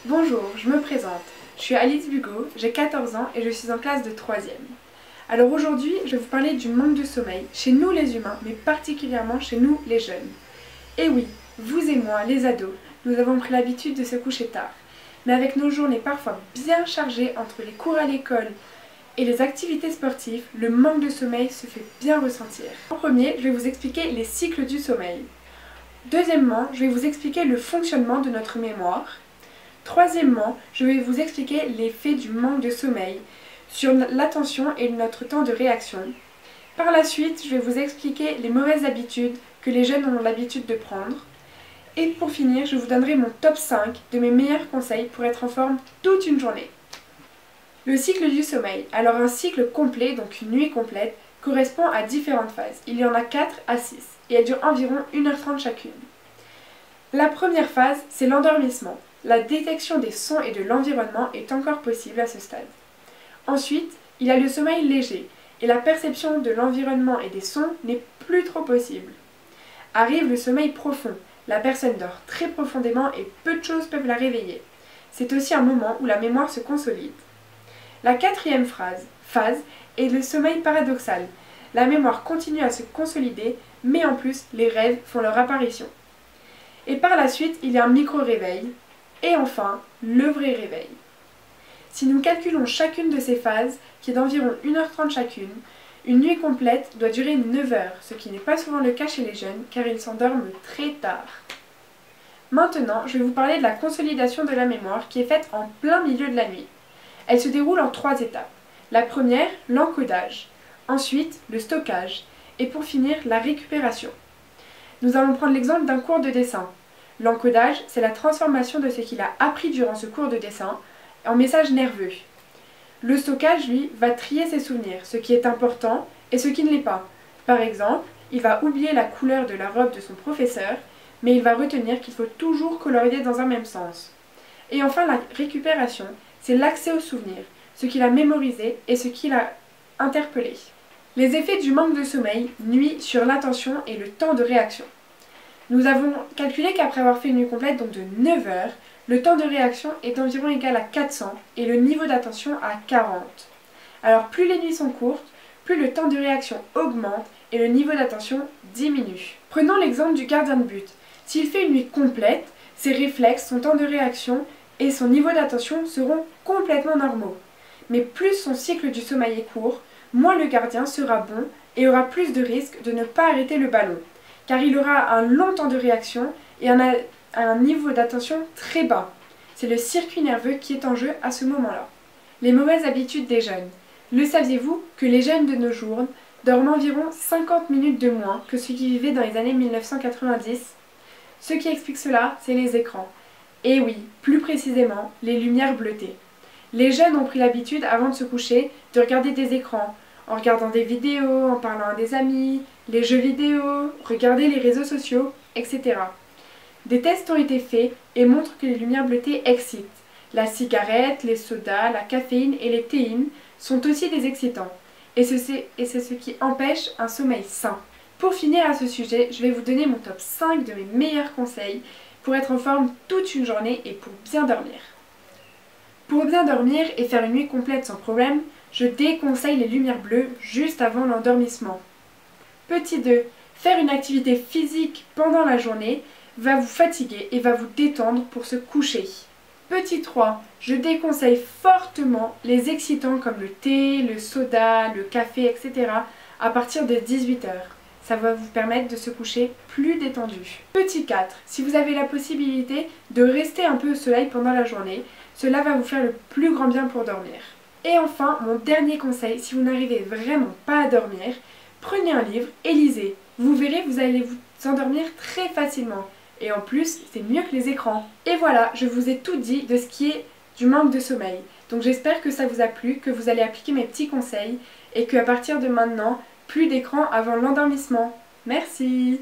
Bonjour, je me présente. Je suis Alice Bugot, j'ai 14 ans et je suis en classe de 3e. Alors aujourd'hui, je vais vous parler du manque de sommeil chez nous les humains, mais particulièrement chez nous les jeunes. Et oui, vous et moi, les ados, nous avons pris l'habitude de se coucher tard. Mais avec nos journées parfois bien chargées entre les cours à l'école et les activités sportives, le manque de sommeil se fait bien ressentir. En premier, je vais vous expliquer les cycles du sommeil. Deuxièmement, je vais vous expliquer le fonctionnement de notre mémoire. Troisièmement, je vais vous expliquer l'effet du manque de sommeil sur l'attention et notre temps de réaction. Par la suite, je vais vous expliquer les mauvaises habitudes que les jeunes ont l'habitude de prendre. Et pour finir, je vous donnerai mon top 5 de mes meilleurs conseils pour être en forme toute une journée. Le cycle du sommeil. Alors un cycle complet, donc une nuit complète, correspond à différentes phases. Il y en a 4 à 6 et elles durent environ 1h30 chacune. La première phase, c'est l'endormissement. La détection des sons et de l'environnement est encore possible à ce stade. Ensuite, il y a le sommeil léger, et la perception de l'environnement et des sons n'est plus trop possible. Arrive le sommeil profond. La personne dort très profondément et peu de choses peuvent la réveiller. C'est aussi un moment où la mémoire se consolide. La quatrième phase est le sommeil paradoxal. La mémoire continue à se consolider, mais en plus, les rêves font leur apparition. Et par la suite, il y a un micro-réveil. Et enfin, le vrai réveil. Si nous calculons chacune de ces phases, qui est d'environ 1h30 chacune, une nuit complète doit durer 9 heures, ce qui n'est pas souvent le cas chez les jeunes, car ils s'endorment très tard. Maintenant, je vais vous parler de la consolidation de la mémoire qui est faite en plein milieu de la nuit. Elle se déroule en 3 étapes. La première, l'encodage. Ensuite, le stockage. Et pour finir, la récupération. Nous allons prendre l'exemple d'un cours de dessin. L'encodage, c'est la transformation de ce qu'il a appris durant ce cours de dessin en message nerveux. Le stockage, lui, va trier ses souvenirs, ce qui est important et ce qui ne l'est pas. Par exemple, il va oublier la couleur de la robe de son professeur, mais il va retenir qu'il faut toujours colorier dans un même sens. Et enfin, la récupération, c'est l'accès aux souvenirs, ce qu'il a mémorisé et ce qu'il a interpellé. Les effets du manque de sommeil nuisent sur l'attention et le temps de réaction. Nous avons calculé qu'après avoir fait une nuit complète, donc de 9 heures, le temps de réaction est environ égal à 400 et le niveau d'attention à 40. Alors plus les nuits sont courtes, plus le temps de réaction augmente et le niveau d'attention diminue. Prenons l'exemple du gardien de but. S'il fait une nuit complète, ses réflexes, son temps de réaction et son niveau d'attention seront complètement normaux. Mais plus son cycle du sommeil est court, moins le gardien sera bon et aura plus de risques de ne pas arrêter le ballon, car il aura un long temps de réaction et un niveau d'attention très bas. C'est le circuit nerveux qui est en jeu à ce moment-là. Les mauvaises habitudes des jeunes. Le saviez-vous que les jeunes de nos jours dorment environ 50 minutes de moins que ceux qui vivaient dans les années 1990 ? Ce qui explique cela, c'est les écrans. Et oui, plus précisément, les lumières bleutées. Les jeunes ont pris l'habitude, avant de se coucher, de regarder des écrans, en regardant des vidéos, en parlant à des amis, les jeux vidéo, regarder les réseaux sociaux, etc. Des tests ont été faits et montrent que les lumières bleutées excitent. La cigarette, les sodas, la caféine et les théines sont aussi des excitants. Et c'est ce qui empêche un sommeil sain. Pour finir à ce sujet, je vais vous donner mon top 5 de mes meilleurs conseils pour être en forme toute une journée et pour bien dormir. Pour bien dormir et faire une nuit complète sans problème, je déconseille les lumières bleues juste avant l'endormissement. Petit 2. Faire une activité physique pendant la journée va vous fatiguer et va vous détendre pour se coucher. Petit 3. Je déconseille fortement les excitants comme le thé, le soda, le café, etc. à partir de 18 heures. Ça va vous permettre de se coucher plus détendu. Petit 4. Si vous avez la possibilité de rester un peu au soleil pendant la journée, cela va vous faire le plus grand bien pour dormir. Et enfin, mon dernier conseil, si vous n'arrivez vraiment pas à dormir, prenez un livre et lisez. Vous verrez, vous allez vous endormir très facilement. Et en plus, c'est mieux que les écrans. Et voilà, je vous ai tout dit de ce qui est du manque de sommeil. Donc j'espère que ça vous a plu, que vous allez appliquer mes petits conseils et qu'à partir de maintenant, plus d'écran avant l'endormissement. Merci!